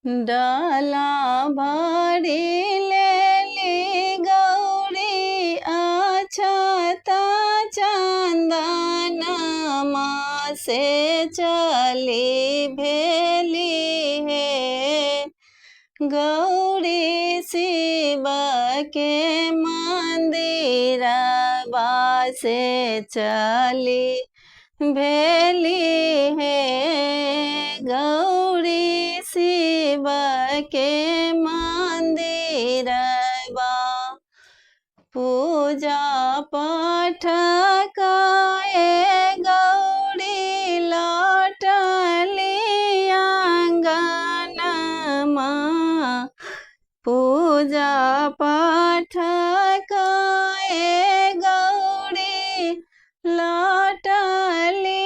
डाला भरी लेली गौरी अछता चंदनमा से चली भेली है। गौरी शिव के मंदिरवा से चली भेली है। गौरी शिव के मंदिरवा पूजा पाठ काए गौरी लौटली आंगनमा। पूजा पाठ काए गौरी लौटली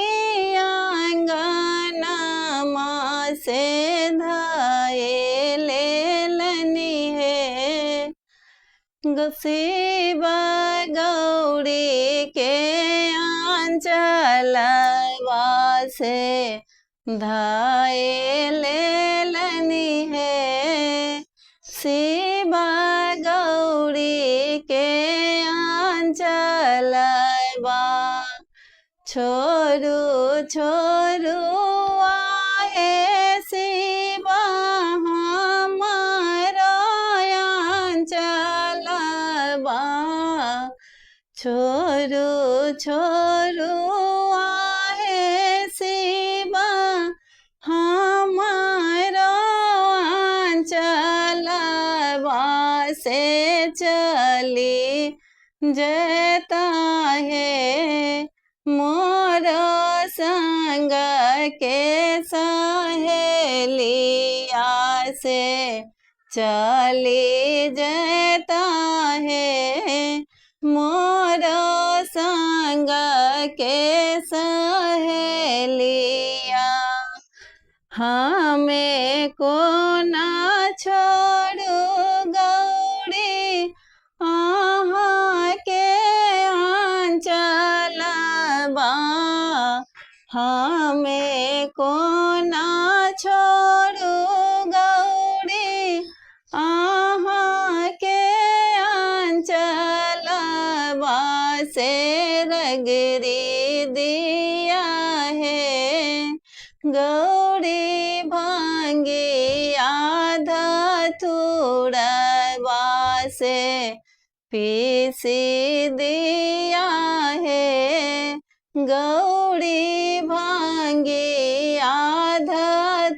आंगनमा से धाये लेलनी है। शिव गौरी के आंचलवा से धाये लेलनी है। शिव गौरी के आंचलवा छोरू छोरू आहे शिव हमारा आंचलवा। छोरू छोरू आहे शिव हमारा आंचलवा से चली जता है। मोर संग के सहेलिया से चली जता है। मोर संग के सहेलिया हमें को ना छोड़ू गौरी आहाँ के आंचलवा। हमें को ना छोड़ू गौरी आहाँ के आंचलवा से रगरी दिया है। गौरी भांगी आधा थोड़वा से पीसी दिया है। गौरी भांगी आधा